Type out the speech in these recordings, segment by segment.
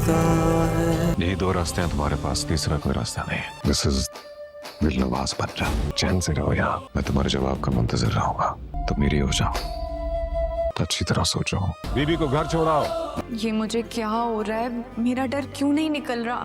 यही दो रास्ते हैं तुम्हारे पास, तीसरा कोई रास्ता नहीं। दिस इज दिलनवाज बच्चा, चैन से रहो यहाँ, मैं तुम्हारे जवाब का मुंतजर रहूंगा। तुम मेरी हो जाओ तो अच्छी तरह सोचो। बीबी को घर छोड़ाओ। ये मुझे क्या हो रहा है, मेरा डर क्यों नहीं निकल रहा?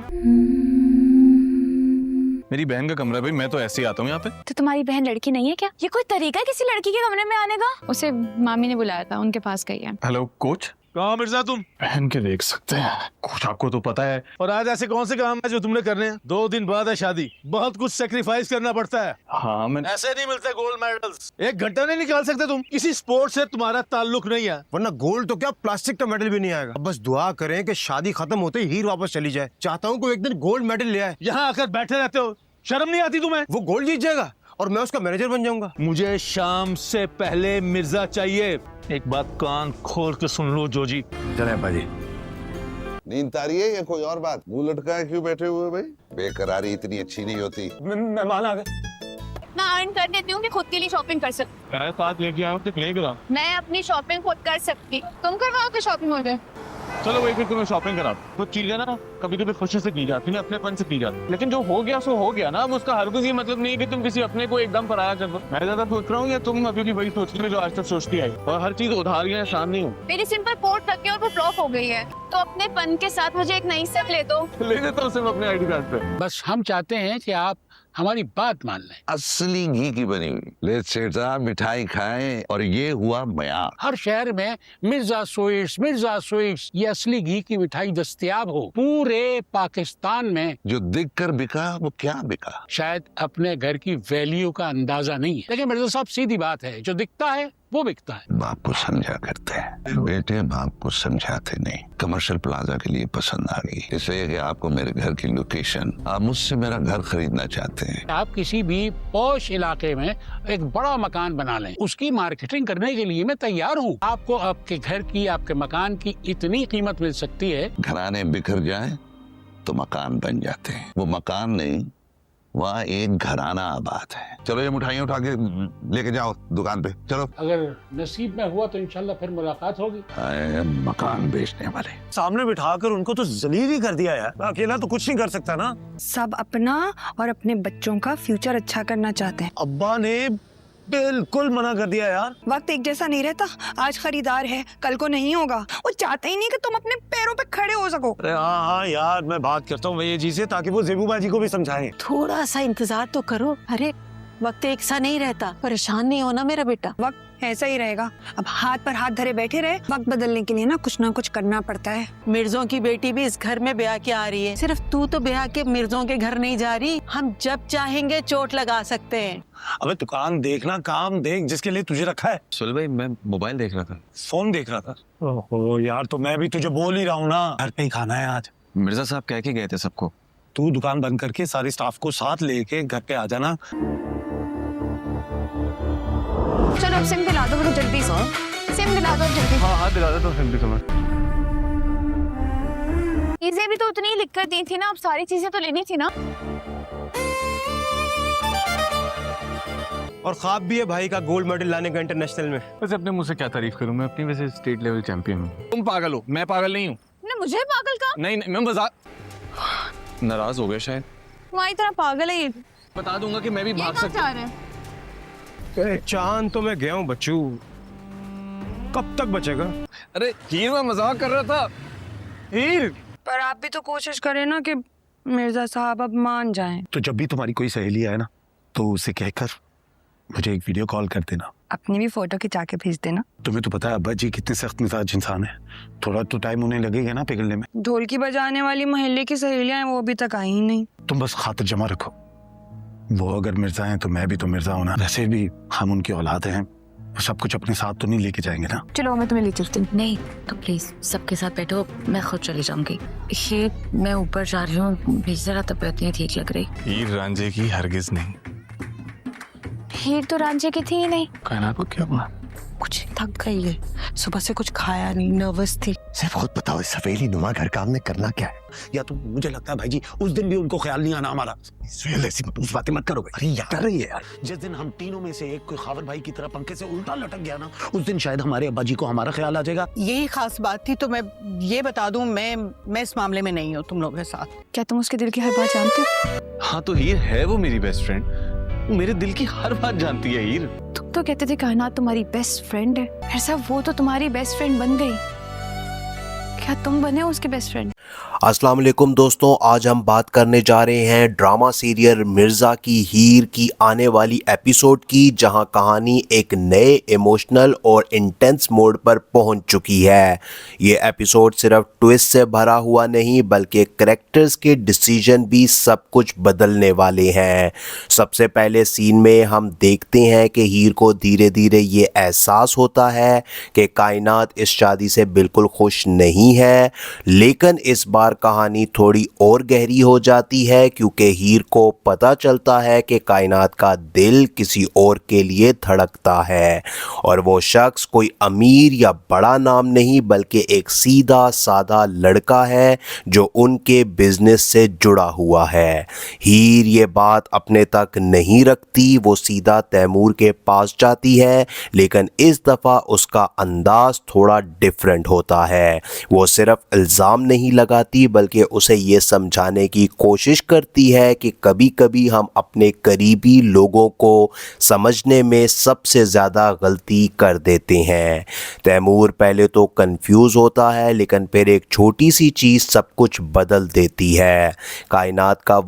मेरी बहन का कमरा भाई, मैं तो ऐसे ही आता हूँ यहाँ पे। तो तुम्हारी बहन लड़की नहीं है क्या? ये कोई तरीका है किसी लड़की के कमरे में आने का? उसे मामी ने बुलाया था, उनके पास गई है। Hello coach. कहाँ मिर्जा तुम? बहन के देख सकते हैं कोच, आपको तो पता है। और आज ऐसे कौन से काम है जो तुमने करने हैं? 2 दिन बाद है शादी, बहुत कुछ सेक्रीफाइस करना पड़ता है। हाँ मैं ऐसे नहीं मिलते गोल्ड मेडल्स। 1 घंटा नहीं निकाल सकते तुम? किसी स्पोर्ट से तुम्हारा ताल्लुक नहीं है। वरना गोल्ड तो क्या प्लास्टिक का मेडल भी नहीं आएगा। अब बस दुआ करें कि शादी खत्म होते ही हीर वापस चली जाए। चाहता हूँ कोई एक दिन गोल्ड मेडल ले आए। यहाँ आकर बैठे रहते हो, शर्म नहीं आती तुम्हें? वो गोल्ड जीत जाएगा और मैं उसका मैनेजर बन जाऊंगा। मुझे शाम से पहले मिर्जा चाहिए। एक बात कान खोल के सुन लो जोजी। चले अब्बा जी। नींद आ रही है या कोई और बात? मुंह लटकाए क्यों बैठे हुए भाई? बेकरारी इतनी अच्छी नहीं होती। मेहमान आ गए। मैं अर्न कर देती हूँ कि खुद के लिए शॉपिंग कर सकती। मैं साथ लेके आया हूँ तो नहीं करा। मैं अपनी शॉपिंग खुद कर सकती, तुम करवाओगे शॉपिंग मुझे? चलो वही फिर तुम्हें शॉपिंग करा। कुछ चीजें ना कभी कभी खुशी से की जाती है, अपनेपन से की जाती, लेकिन जो हो गया सो हो गया ना। अब उसका हरगिज़ ये मतलब नहीं कि तुम किसी अपने को एकदम पराया कर दो। मैं ज्यादा सोच रहा हूँ या तुम अभी भी वही सोच रही हो जो आज तक सोचती आई? और हर चीज उधार या आसान नहीं हो। मेरी सिंपल पोर्ट रख के और वो ब्लॉक हो गई है, तो अपने पन के साथ मुझे एक नई सिम ले दो। ले देता हूँ सिर्फ अपने आईडी कार्ड पे। बस हम चाहते हैं कि आप हमारी बात मान लें। असली घी की बनी हुई। ले सेठा मिठाई खाएं और ये हुआ बयान। हर शहर में मिर्जा स्वीट्स ये असली घी की मिठाई दस्तयाब हो। पूरे पाकिस्तान में जो दिख कर बिका वो क्या बिका? शायद अपने घर की वैल्यू का अंदाजा नहीं है, लेकिन मिर्जा साहब सीधी बात है, जो दिखता है वो बिकता है। बाप को समझा करते हैं, बेटे बाप को समझाते नहीं। कमर्शियल प्लाजा के लिए पसंद आ गई, इसलिए कि आपको मेरे घर की लोकेशन, आप मुझसे मेरा घर खरीदना चाहते हैं। आप किसी भी पॉश इलाके में एक बड़ा मकान बना लें, उसकी मार्केटिंग करने के लिए मैं तैयार हूँ। आपको आपके घर की, आपके मकान की इतनी कीमत मिल सकती है। घराने बिखर जाए तो मकान बन जाते हैं। वो मकान नहीं, वहाँ एक घराना आबाद है। चलो ये मिठाइयाँ उठा के लेके जाओ दुकान पे, चलो। अगर नसीब में हुआ तो इंशाल्लाह फिर मुलाकात होगी। मकान बेचने वाले सामने बिठाकर उनको तो जलील ही कर दिया यार। अकेला तो कुछ नहीं कर सकता ना। सब अपना और अपने बच्चों का फ्यूचर अच्छा करना चाहते हैं। अब्बा ने बिल्कुल मना कर दिया यार। वक्त एक जैसा नहीं रहता, आज खरीदार है कल को नहीं होगा। वो चाहते ही नहीं कि तुम अपने पैरों पे खड़े हो सको। अरे हाँ यार, मैं बात करता हूँ भैया जी से ताकि वो जेबू बाजी को भी समझाएं। थोड़ा सा इंतजार तो करो। अरे वक्त एक सा नहीं रहता, परेशान नहीं होना मेरा बेटा। वक्त ऐसा ही रहेगा। अब हाथ पर हाथ धरे बैठे रहे, वक्त बदलने के लिए ना कुछ करना पड़ता है। मिर्जों की बेटी भी इस घर में ब्याह के आ रही है। सिर्फ तू तो ब्याह के मिर्जों के घर नहीं जा रही। हम जब चाहेंगे चोट लगा सकते हैं। अबे दुकान देखना, काम देख जिसके लिए तुझे रखा है। सुल भाई मैं मोबाइल देख रहा था। फोन देख रहा था। ओहो यार, तो मैं भी तुझे बोल ही रहा हूँ ना, घर पे ही खाना है आज। मिर्जा साहब कह के गए थे सबको। तू दुकान बंद करके सारे स्टाफ को साथ लेके घर पे आ जाना। चलो अब सिम दिला दो मुझे जल्दी से। सिम दिला दो जल्दी। हाँ दिला देता हूँ सिम भी तुम्हें। चीजें भी तो उतनी ही लिख कर दी थी ना, अब सारी चीजें तो लेनी थी ना। और ख्वाब भी है भाई का गोल्ड मेडल लाने का इंटरनेशनल में। वैसे अपने मुंह से क्या तारीफ करूं मैं, अपनी वैसे स्टेट लेवल चैंपियन हूं। तुम पागल हो, मैं पागल नहीं हूं। ना मुझे पागल का? नहीं मैं मजाक। नाराज हो गया शायद। तुम्हारी तरह पागल है ये। बता दूंगा कि मैं भी भाग सकता रहे हैं। चांद तो मैं गया हूँ बच्चू, कब तक बचेगा? अरे हीर, मैं मजाक कर रहा था। हीर, पर आप भी तो कोशिश करें ना कि मिर्जा साहब अब मान जाएं। तो जब भी तुम्हारी कोई सहेली आए ना तो उसे कहकर मुझे एक वीडियो कॉल कर देना। अपनी भी फोटो खिंचा के भेज देना। तुम्हें तो पता है अब्बा जी कितने सख्त मिजाज इंसान है, थोड़ा तो टाइम उन्हें लगेगा ना पिघलने में। ढोलकी बजाने वाली मोहल्ले की सहेलियां हैं, वो अभी तक आई ही नहीं। तुम बस खातिर जमा रखो, वो अगर मिर्जा हैं तो मैं भी तो मिर्जा हूं ना। वैसे भी हम उनकी औलाद हैं, वो सब कुछ अपने साथ तो नहीं लेके जाएंगे ना। चलो मैं तुम्हें ले चलती हूँ। नहीं तो प्लीज सबके साथ बैठो, मैं खुद चली जाऊंगी। ये मैं ऊपर जा रही हूँ, जरा तबीयत नहीं ठीक लग रही। हीर रांझे की हरगिज नहीं। हीर तो रांझे की थी ही नहीं। कहना को क्या हुआ? कुछ थक गई है, सुबह से कुछ खाया नहीं, नर्वस थी। सिर्फ खुद बताओ, इस हवेली नुमा घर काम में करना क्या है? या तो मुझे लगता है भाई जी उस दिन भी उनको ख्याल नहीं आना हमारा। सुहेल, ऐसी उस बातें मत करो। अरे यार, कर रही है यार। जिस दिन हम तीनों में से एक कोई खावर भाई की तरह पंखे से उल्टा लटक गया ना, उस दिन शायद हमारे अब्बा जी को हमारा ख्याल आ जाएगा। यही खास बात थी, तो मैं ये बता दूं, मैं इस मामले में नहीं हूँ तुम लोगों के साथ। क्या तुम उसके दिल की हर बात जानते हो? हाँ तो हीर है वो मेरी बेस्ट फ्रेंड, वो मेरे दिल की हर बात जानती है हीर। तुम तो कहते थे कायनात तुम्हारी बेस्ट फ्रेंड है, फिर सब वो तो तुम्हारी बेस्ट फ्रेंड बन गई। क्या तुम बने हो उसके बेस्ट फ्रेंड? अस्सलाम वालेकुम दोस्तों, आज हम बात करने जा रहे हैं ड्रामा सीरियल मिर्ज़ा की हीर की आने वाली एपिसोड की, जहां कहानी एक नए इमोशनल और इंटेंस मोड पर पहुंच चुकी है। ये एपिसोड सिर्फ ट्विस्ट से भरा हुआ नहीं बल्कि कैरेक्टर्स के डिसीजन भी सब कुछ बदलने वाले हैं। सबसे पहले सीन में हम देखते हैं कि हीर को धीरे धीरे ये एहसास होता है कि कायनात इस शादी से बिल्कुल खुश नहीं है, लेकिन इस बार कहानी थोड़ी और गहरी हो जाती है क्योंकि हीर को पता चलता है कि कायनात का दिल किसी और के लिए धड़कता है, और वो शख्स कोई अमीर या बड़ा नाम नहीं बल्कि एक सीधा साधा लड़का है जो उनके बिजनेस से जुड़ा हुआ है। हीर ये बात अपने तक नहीं रखती, वो सीधा तैमूर के पास जाती है, लेकिन इस दफ़ा उसका अंदाज थोड़ा डिफरेंट होता है। वो सिर्फ इल्ज़ाम नहीं लगाती बल्कि उसे ये समझाने की कोशिश करती है कि कभी कभी हम अपने करीबी लोगों को समझने में सबसे ज़्यादा गलती कर देते हैं। तैमूर पहले तो कंफ्यूज होता है, लेकिन फिर एक छोटी सी चीज़ सब कुछ बदल देती है। कायनात का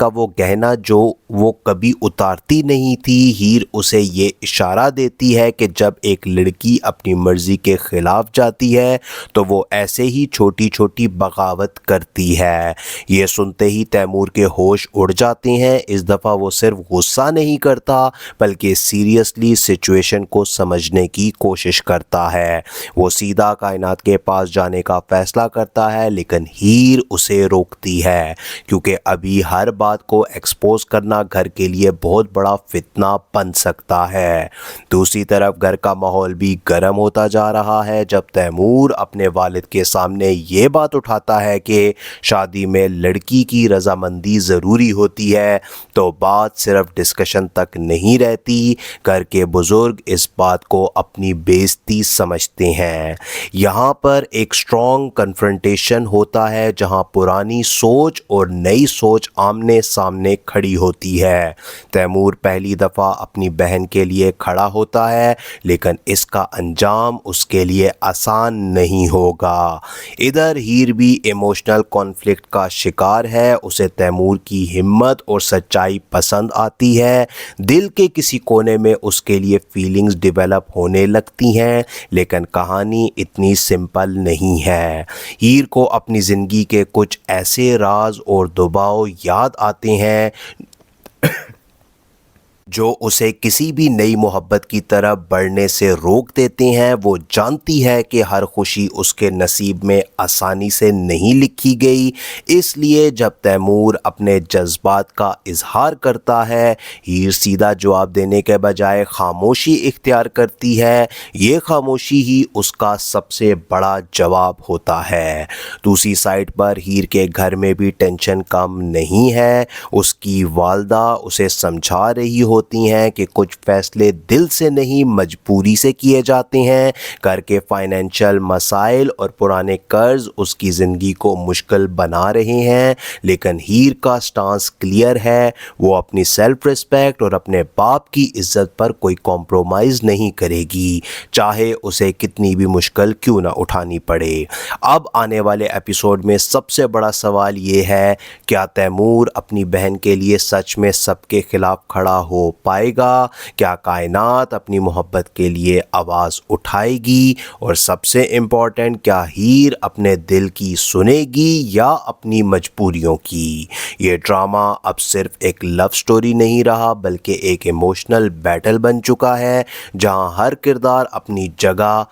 वो गहना जो वो कभी उतारती नहीं थी, हीर उसे ये इशारा देती है कि जब एक लड़की अपनी मर्ज़ी के ख़िलाफ़ जाती है तो वो ऐसे ही छोटी छोटी बगावत करती है। ये सुनते ही तैमूर के होश उड़ जाते हैं। इस दफ़ा वो सिर्फ गुस्सा नहीं करता बल्कि सीरियसली सिचुएशन को समझने की कोशिश करता है। वो सीधा कायनात के पास जाने का फ़ैसला करता है, लेकिन हीर उसे रोकती है क्योंकि अभी हर बात को एक्सपोज करना घर के लिए बहुत बड़ा फितना बन सकता है। दूसरी तरफ घर का माहौल भी गर्म होता जा रहा है जब तैमूर अपने वालिद के सामने ये बात उठाता है कि शादी में लड़की की रजामंदी ज़रूरी होती है, तो बात सिर्फ डिस्कशन तक नहीं रहती। घर के बुज़ुर्ग इस बात को अपनी बेइज्जती समझते हैं। यहाँ पर एक स्ट्रॉन्ग कन्फ्रंटेशन होता है जहाँ पुरानी सोच और नई सोच आमने सामने खड़ी होती है। तैमूर पहली दफ़ा अपनी बहन के लिए खड़ा होता है, लेकिन इसका अंजाम उसके लिए आसान नहीं होगा। इधर हीर भी इमोशनल कॉन्फ्लिक्ट का शिकार है। उसे तैमूर की हिम्मत और सच्चाई पसंद आती है। दिल के किसी कोने में उसके लिए फीलिंग्स डेवलप होने लगती हैं, लेकिन कहानी इतनी सिंपल नहीं है। हीर को अपनी ज़िंदगी के कुछ ऐसे राज और दबाव याद आते हैं जो उसे किसी भी नई मोहब्बत की तरफ बढ़ने से रोक देते हैं। वो जानती है कि हर खुशी उसके नसीब में आसानी से नहीं लिखी गई, इसलिए जब तैमूर अपने जज्बात का इजहार करता है, हीर सीधा जवाब देने के बजाय खामोशी इख्तियार करती है। ये खामोशी ही उसका सबसे बड़ा जवाब होता है। दूसरी साइड पर हीर के घर में भी टेंशन कम नहीं है। उसकी वालदा उसे समझा रही होती हैं कि कुछ फैसले दिल से नहीं मजबूरी से किए जाते हैं। घर के फाइनेंशियल मसाइल और पुराने कर्ज उसकी ज़िंदगी को मुश्किल बना रहे हैं, लेकिन हीर का स्टांस क्लियर है। वो अपनी सेल्फ रिस्पेक्ट और अपने बाप की इज्जत पर कोई कॉम्प्रोमाइज़ नहीं करेगी, चाहे उसे कितनी भी मुश्किल क्यों ना उठानी पड़े। अब आने वाले एपिसोड में सबसे बड़ा सवाल ये है, क्या तैमूर अपनी बहन के लिए सच में सबके खिलाफ खड़ा हो पाएगा? क्या कायनात अपनी मोहब्बत के लिए आवाज़ उठाएगी? और सबसे इम्पॉर्टेंट, क्या हीर अपने दिल की सुनेगी या अपनी मजबूरियों की? ये ड्रामा अब सिर्फ एक लव स्टोरी नहीं रहा बल्कि एक इमोशनल बैटल बन चुका है, जहां हर किरदार अपनी जगह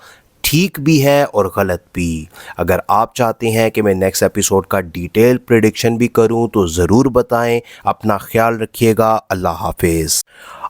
ठीक भी है और गलत भी। अगर आप चाहते हैं कि मैं नेक्स्ट एपिसोड का डिटेल प्रेडिक्शन भी करूं तो ज़रूर बताएं। अपना ख्याल रखिएगा। अल्लाह हाफिज़।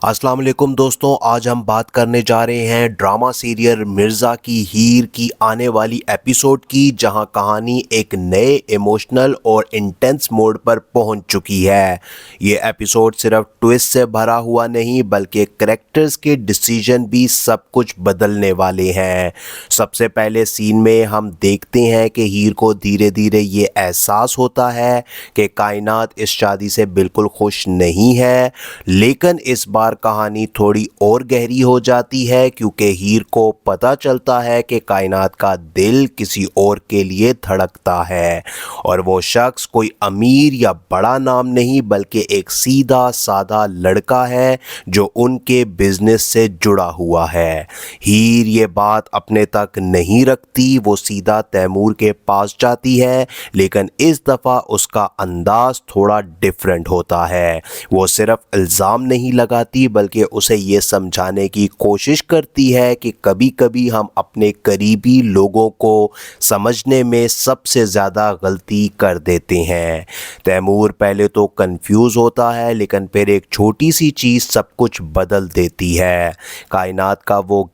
अस्सलाम वालेकुम दोस्तों, आज हम बात करने जा रहे हैं ड्रामा सीरियल मिर्ज़ा की हीर की आने वाली एपिसोड की, जहां कहानी एक नए इमोशनल और इंटेंस मोड पर पहुंच चुकी है। ये एपिसोड सिर्फ ट्विस्ट से भरा हुआ नहीं बल्कि कैरेक्टर्स के डिसीजन भी सब कुछ बदलने वाले हैं। सबसे पहले सीन में हम देखते हैं कि हीर को धीरे धीरे ये एहसास होता है कि कायनात इस शादी से बिल्कुल खुश नहीं है, लेकिन इस बार कहानी थोड़ी और गहरी हो जाती है क्योंकि हीर को पता चलता है कि कायनात का दिल किसी और के लिए धड़कता है और वो शख्स कोई अमीर या बड़ा नाम नहीं बल्कि एक सीधा साधा लड़का है जो उनके बिजनेस से जुड़ा हुआ है। हीर ये बात अपने तक नहीं रखती, वो सीधा तैमूर के पास जाती है, लेकिन इस दफ़ा उसका अंदाज थोड़ा डिफरेंट होता है। वो सिर्फ इल्ज़ाम नहीं लगाती बल्कि उसे ये समझाने की कोशिश करती है कि कभी कभी हम अपने करीबी लोगों को समझने में सबसे ज़्यादा गलती कर देते हैं। तैमूर पहले तो कंफ्यूज होता है, लेकिन फिर एक छोटी सी चीज़ सब कुछ बदल देती है। कायनात का वो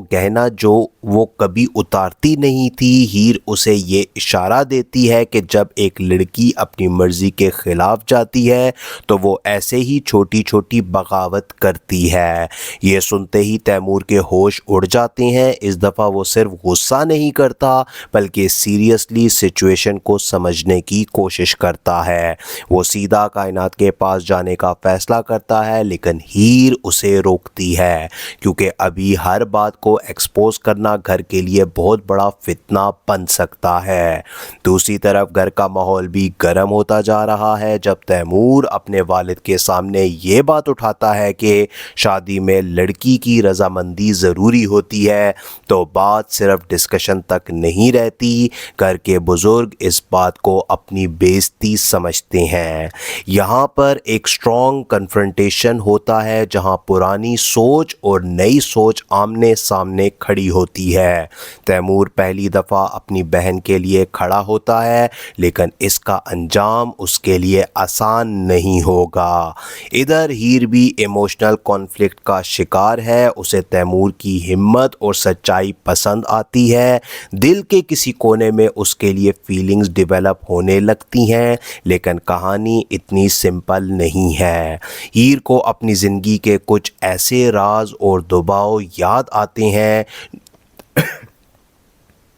गहना जो वो कभी उतारती नहीं थी, हीर उसे ये इशारा देती है कि जब एक लड़की अपनी मर्ज़ी के ख़िलाफ़ जाती है तो वो ऐसे ही छोटी छोटी बगावत करती है। ये सुनते ही तैमूर के होश उड़ जाते हैं। इस दफ़ा वो सिर्फ गुस्सा नहीं करता बल्कि सीरियसली सिचुएशन को समझने की कोशिश करता है। वो सीधा कायनात के पास जाने का फ़ैसला करता है, लेकिन हीर उसे रोकती है क्योंकि अभी हर बात को एक्सपोज करना घर के लिए बहुत बड़ा फितना बन सकता है। दूसरी तरफ घर का माहौल भी गर्म होता जा रहा है जब तैमूर अपने वालिद के सामने ये बात उठाता है कि शादी में लड़की की रजामंदी ज़रूरी होती है, तो बात सिर्फ डिस्कशन तक नहीं रहती। घर के बुज़ुर्ग इस बात को अपनी बेइज्जती समझते हैं। यहाँ पर एक स्ट्रॉन्ग कन्फ्रंटेशन होता है जहाँ पुरानी सोच और नई सोच आमने सामने खड़ी होती है। तैमूर पहली दफ़ा अपनी बहन के लिए खड़ा होता है, लेकिन इसका अंजाम उसके लिए आसान नहीं होगा। इधर हीर भी इमोशनल कॉन्फ्लिक्ट का शिकार है। उसे तैमूर की हिम्मत और सच्चाई पसंद आती है। दिल के किसी कोने में उसके लिए फीलिंग्स डेवलप होने लगती हैं, लेकिन कहानी इतनी सिंपल नहीं है। हीर को अपनी ज़िंदगी के कुछ ऐसे राज और दबाव याद आते हैं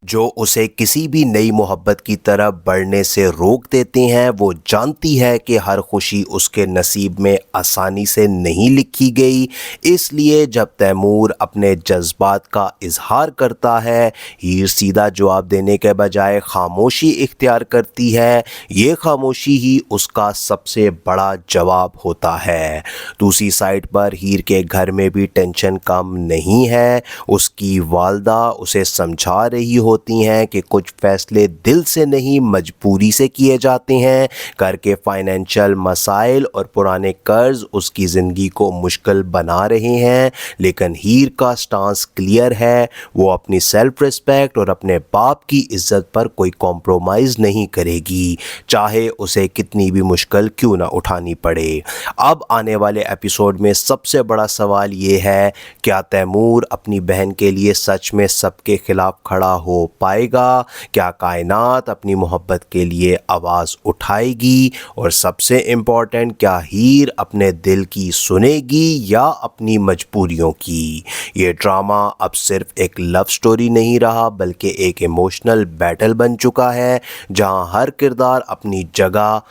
जो उसे किसी भी नई मोहब्बत की तरफ बढ़ने से रोक देते हैं। वो जानती है कि हर खुशी उसके नसीब में आसानी से नहीं लिखी गई, इसलिए जब तैमूर अपने जज्बात का इजहार करता है, हीर सीधा जवाब देने के बजाय खामोशी इख्तियार करती है। ये खामोशी ही उसका सबसे बड़ा जवाब होता है। दूसरी साइड पर हीर के घर में भी टेंशन कम नहीं है। उसकी वालदा उसे समझा रही होती हैं कि कुछ फैसले दिल से नहीं मजबूरी से किए जाते हैं। घर के फाइनेंशियल मसाइल और पुराने कर्ज उसकी ज़िंदगी को मुश्किल बना रहे हैं, लेकिन हीर का स्टांस क्लियर है। वो अपनी सेल्फ रिस्पेक्ट और अपने बाप की इज्जत पर कोई कॉम्प्रोमाइज़ नहीं करेगी, चाहे उसे कितनी भी मुश्किल क्यों ना उठानी पड़े। अब आने वाले एपिसोड में सबसे बड़ा सवाल ये है, क्या तैमूर अपनी बहन के लिए सच में सबके खिलाफ खड़ा हो पाएगा? क्या कायनात अपनी मोहब्बत के लिए आवाज़ उठाएगी? और सबसे इम्पॉर्टेंट, क्या हीर अपने दिल की सुनेगी या अपनी मजबूरियों की? ये ड्रामा अब सिर्फ एक लव स्टोरी नहीं रहा बल्कि एक इमोशनल बैटल बन चुका है, जहां हर किरदार अपनी जगह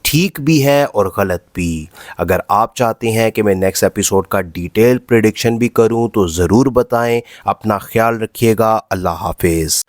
ठीक भी है और गलत भी। अगर आप चाहते हैं कि मैं नेक्स्ट एपिसोड का डिटेल प्रेडिक्शन भी करूं तो ज़रूर बताएं। अपना ख्याल रखिएगा। अल्लाह हाफिज़।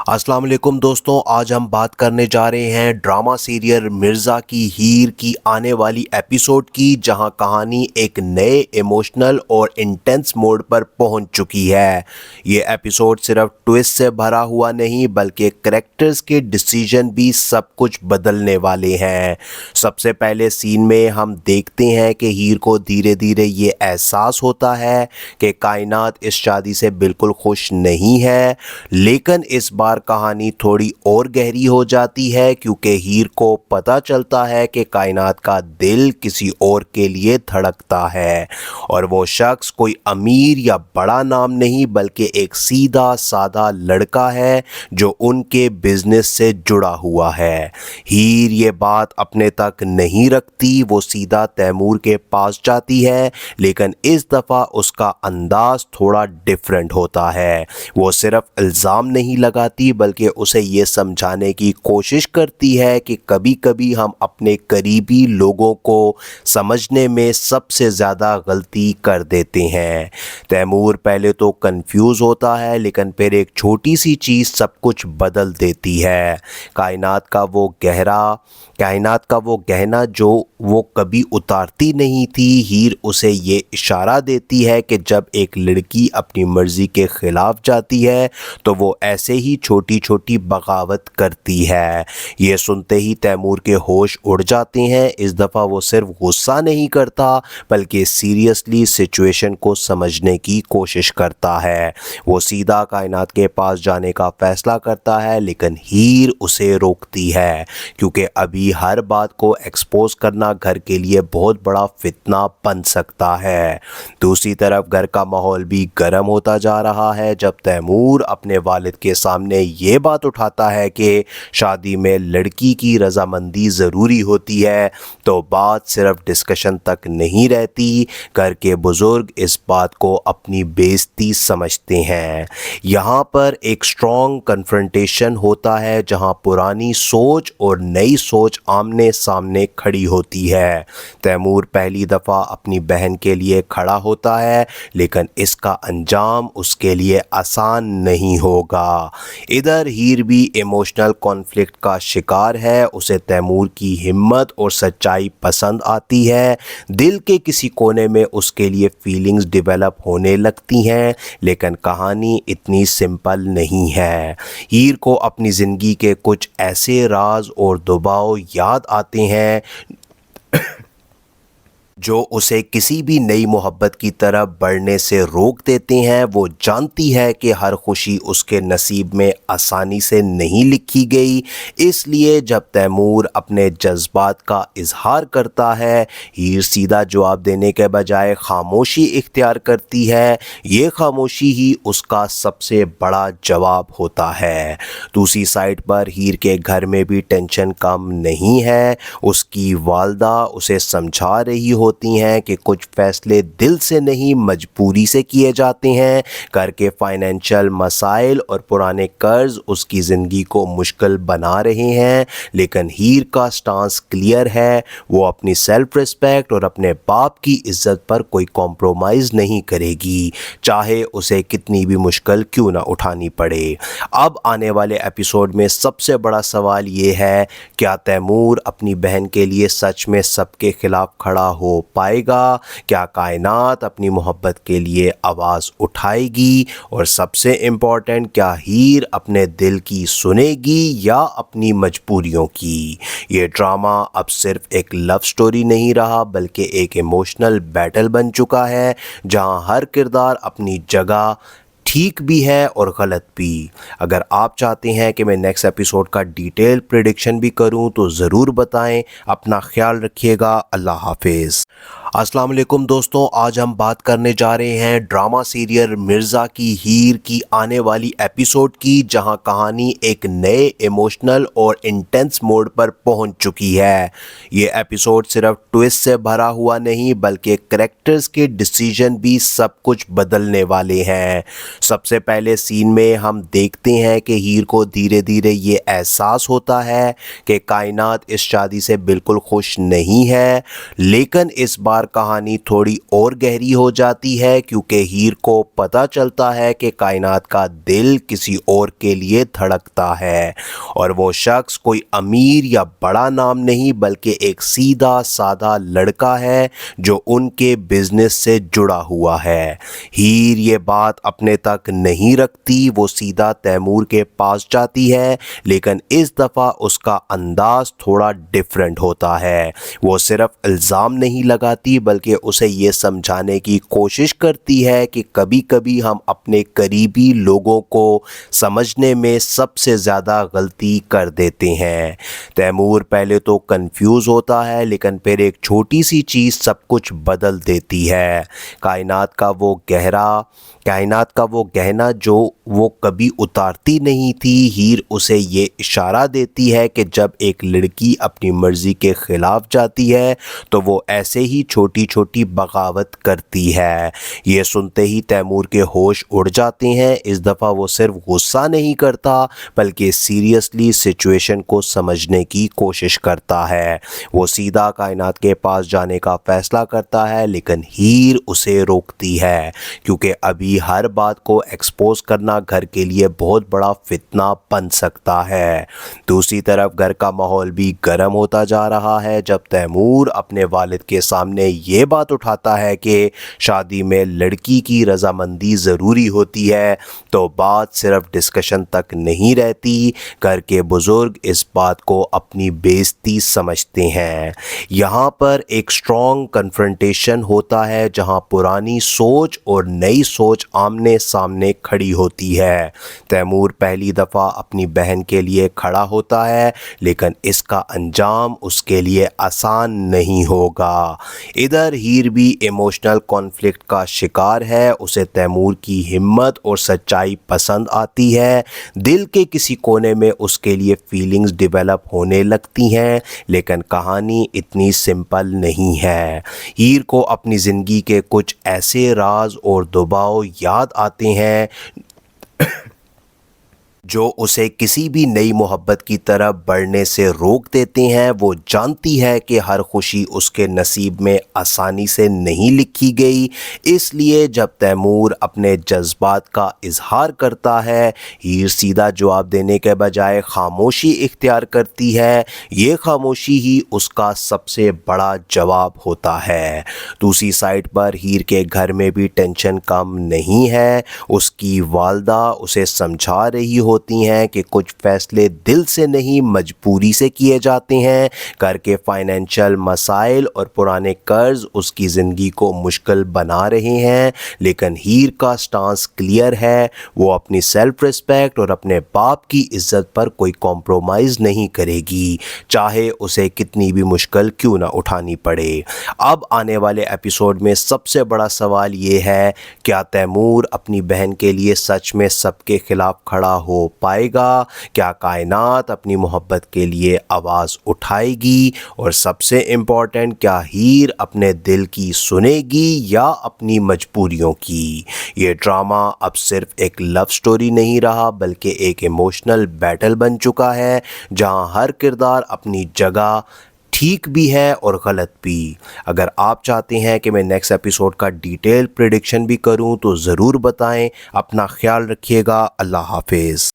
अस्सलाम वालेकुम दोस्तों, आज हम बात करने जा रहे हैं ड्रामा सीरियल मिर्ज़ा की हीर की आने वाली एपिसोड की, जहां कहानी एक नए इमोशनल और इंटेंस मोड पर पहुंच चुकी है। ये एपिसोड सिर्फ ट्विस्ट से भरा हुआ नहीं बल्कि कैरेक्टर्स के डिसीजन भी सब कुछ बदलने वाले हैं। सबसे पहले सीन में हम देखते हैं कि हीर को धीरे धीरे ये एहसास होता है कि कायनात इस शादी से बिल्कुल खुश नहीं है, लेकिन इस बार बार कहानी थोड़ी और गहरी हो जाती है क्योंकि हीर को पता चलता है कि कायनात का दिल किसी और के लिए धड़कता है और वो शख्स कोई अमीर या बड़ा नाम नहीं बल्कि एक सीधा साधा लड़का है जो उनके बिजनेस से जुड़ा हुआ है। हीर ये बात अपने तक नहीं रखती, वो सीधा तैमूर के पास जाती है, लेकिन इस दफ़ा उसका अंदाज थोड़ा डिफरेंट होता है। वो सिर्फ इल्ज़ाम नहीं लगाती बल्कि उसे ये समझाने की कोशिश करती है कि कभी कभी हम अपने करीबी लोगों को समझने में सबसे ज़्यादा गलती कर देते हैं। तैमूर पहले तो कंफ्यूज होता है लेकिन फिर एक छोटी सी चीज़ सब कुछ बदल देती है। कायनात का वो गहना जो वो कभी उतारती नहीं थी, हीर उसे ये इशारा देती है कि जब एक लड़की अपनी मर्ज़ी के ख़िलाफ़ जाती है तो वो ऐसे ही छोटी छोटी बगावत करती है। ये सुनते ही तैमूर के होश उड़ जाते हैं। इस दफ़ा वो सिर्फ गुस्सा नहीं करता बल्कि सीरियसली सिचुएशन को समझने की कोशिश करता है। वो सीधा कायनात के पास जाने का फ़ैसला करता है लेकिन हीर उसे रोकती है क्योंकि अभी हर बात को एक्सपोज करना घर के लिए बहुत बड़ा फितना बन सकता है। दूसरी तरफ घर का माहौल भी गर्म होता जा रहा है जब तैमूर अपने वालिद के सामने ये बात उठाता है कि शादी में लड़की की रजामंदी ज़रूरी होती है तो बात सिर्फ डिस्कशन तक नहीं रहती। घर के बुज़ुर्ग इस बात को अपनी बेइज्जती समझते हैं। यहाँ पर एक स्ट्रॉन्ग कन्फ्रंटेशन होता है जहाँ पुरानी सोच और नई सोच आमने सामने खड़ी होती है। तैमूर पहली दफ़ा अपनी बहन के लिए खड़ा होता है लेकिन इसका अंजाम उसके लिए आसान नहीं होगा। इधर हीर भी इमोशनल कॉन्फ्लिक्ट का शिकार है। उसे तैमूर की हिम्मत और सच्चाई पसंद आती है। दिल के किसी कोने में उसके लिए फीलिंग्स डेवलप होने लगती हैं लेकिन कहानी इतनी सिंपल नहीं है। हीर को अपनी ज़िंदगी के कुछ ऐसे राज और दबाव याद आते हैं जो उसे किसी भी नई मोहब्बत की तरफ बढ़ने से रोक देते हैं। वो जानती है कि हर खुशी उसके नसीब में आसानी से नहीं लिखी गई, इसलिए जब तैमूर अपने जज्बात का इजहार करता है हीर सीधा जवाब देने के बजाय खामोशी इख्तियार करती है। ये खामोशी ही उसका सबसे बड़ा जवाब होता है। दूसरी साइड पर हीर के घर में भी टेंशन कम नहीं है। उसकी वालदा उसे समझा रही होती हैं कि कुछ फैसले दिल से नहीं मजबूरी से किए जाते हैं। घर के फाइनेंशियल मसाइल और पुराने कर्ज उसकी ज़िंदगी को मुश्किल बना रहे हैं लेकिन हीर का स्टांस क्लियर है। वो अपनी सेल्फ रिस्पेक्ट और अपने बाप की इज्जत पर कोई कॉम्प्रोमाइज़ नहीं करेगी, चाहे उसे कितनी भी मुश्किल क्यों ना उठानी पड़े। अब आने वाले एपिसोड में सबसे बड़ा सवाल ये है, क्या तैमूर अपनी बहन के लिए सच में सबके खिलाफ खड़ा हो पाएगा? क्या कायनात अपनी मोहब्बत के लिए आवाज़ उठाएगी? और सबसे इम्पॉर्टेंट, क्या हीर अपने दिल की सुनेगी या अपनी मजबूरियों की? ये ड्रामा अब सिर्फ एक लव स्टोरी नहीं रहा बल्कि एक इमोशनल बैटल बन चुका है जहां हर किरदार अपनी जगह ठीक भी है और गलत भी। अगर आप चाहते हैं कि मैं नेक्स्ट एपिसोड का डिटेल प्रेडिक्शन भी करूं तो ज़रूर बताएं। अपना ख्याल रखिएगा। अल्लाह हाफिज़। अस्सलाम वालेकुम दोस्तों, आज हम बात करने जा रहे हैं ड्रामा सीरियल मिर्ज़ा की हीर की आने वाली एपिसोड की, जहां कहानी एक नए इमोशनल और इंटेंस मोड पर पहुंच चुकी है। ये एपिसोड सिर्फ ट्विस्ट से भरा हुआ नहीं बल्कि कैरेक्टर्स के डिसीजन भी सब कुछ बदलने वाले हैं। सबसे पहले सीन में हम देखते हैं कि हीर को धीरे धीरे ये एहसास होता है कि कायनात इस शादी से बिल्कुल खुश नहीं है, लेकिन इस बार कहानी थोड़ी और गहरी हो जाती है क्योंकि हीर को पता चलता है कि कायनात का दिल किसी और के लिए धड़कता है और वो शख्स कोई अमीर या बड़ा नाम नहीं बल्कि एक सीधा साधा लड़का है जो उनके बिजनेस से जुड़ा हुआ है। हीर ये बात अपने तक नहीं रखती, वो सीधा तैमूर के पास जाती है, लेकिन इस दफ़ा उसका अंदाज थोड़ा डिफरेंट होता है। वो सिर्फ इल्ज़ाम नहीं लगाती बल्कि उसे ये समझाने की कोशिश करती है कि कभी कभी हम अपने करीबी लोगों को समझने में सबसे ज़्यादा गलती कर देते हैं। तैमूर पहले तो कंफ्यूज होता है, लेकिन फिर एक छोटी सी चीज़ सब कुछ बदल देती है। कायनात का वो गहना जो वो कभी उतारती नहीं थी, हीर उसे ये इशारा देती है कि जब एक लड़की अपनी मर्ज़ी के ख़िलाफ़ जाती है तो वो ऐसे ही छोटी छोटी बगावत करती है। ये सुनते ही तैमूर के होश उड़ जाते हैं। इस दफ़ा वो सिर्फ गुस्सा नहीं करता बल्कि सीरियसली सिचुएशन को समझने की कोशिश करता है। वो सीधा कायनात के पास जाने का फ़ैसला करता है, लेकिन हीर उसे रोकती है क्योंकि अभी हर बात को एक्सपोज करना घर के लिए बहुत बड़ा फितना बन सकता है। दूसरी तरफ घर का माहौल भी गर्म होता जा रहा है जब तैमूर अपने वालिद के सामने ये बात उठाता है कि शादी में लड़की की रजामंदी ज़रूरी होती है, तो बात सिर्फ डिस्कशन तक नहीं रहती। घर के बुज़ुर्ग इस बात को अपनी बेइज्जती समझते हैं। यहाँ पर एक स्ट्रॉन्ग कन्फ्रंटेशन होता है जहाँ पुरानी सोच और नई सोच आमने सामने खड़ी होती है। तैमूर पहली दफ़ा अपनी बहन के लिए खड़ा होता है, लेकिन इसका अंजाम उसके लिए आसान नहीं होगा। इधर हीर भी इमोशनल कॉन्फ्लिक्ट का शिकार है। उसे तैमूर की हिम्मत और सच्चाई पसंद आती है। दिल के किसी कोने में उसके लिए फीलिंग्स डेवलप होने लगती हैं, लेकिन कहानी इतनी सिंपल नहीं है। हीर को अपनी ज़िंदगी के कुछ ऐसे राज और दबाव याद आते हैं जो उसे किसी भी नई मोहब्बत की तरफ बढ़ने से रोक देते हैं। वो जानती है कि हर खुशी उसके नसीब में आसानी से नहीं लिखी गई, इसलिए जब तैमूर अपने जज्बात का इजहार करता है, हीर सीधा जवाब देने के बजाय खामोशी इख्तियार करती है। ये खामोशी ही उसका सबसे बड़ा जवाब होता है। दूसरी साइड पर हीर के घर में भी टेंशन कम नहीं है। उसकी वालदा उसे समझा रही होती हैं कि कुछ फैसले दिल से नहीं मजबूरी से किए जाते हैं। घर के फाइनेंशियल मसाइल और पुराने कर्ज उसकी ज़िंदगी को मुश्किल बना रहे हैं, लेकिन हीर का स्टांस क्लियर है। वो अपनी सेल्फ रिस्पेक्ट और अपने बाप की इज्जत पर कोई कॉम्प्रोमाइज़ नहीं करेगी, चाहे उसे कितनी भी मुश्किल क्यों ना उठानी पड़े। अब आने वाले एपिसोड में सबसे बड़ा सवाल ये है, क्या तैमूर अपनी बहन के लिए सच में सबके खिलाफ खड़ा हो पाएगा? क्या कायनात अपनी मोहब्बत के लिए आवाज़ उठाएगी? और सबसे इम्पॉर्टेंट, क्या हीर अपने दिल की सुनेगी या अपनी मजबूरियों की? ये ड्रामा अब सिर्फ एक लव स्टोरी नहीं रहा बल्कि एक इमोशनल बैटल बन चुका है, जहां हर किरदार अपनी जगह ठीक भी है और गलत भी। अगर आप चाहते हैं कि मैं नेक्स्ट एपिसोड का डिटेल प्रेडिक्शन भी करूं तो ज़रूर बताएं। अपना ख्याल रखिएगा। अल्लाह हाफिज़।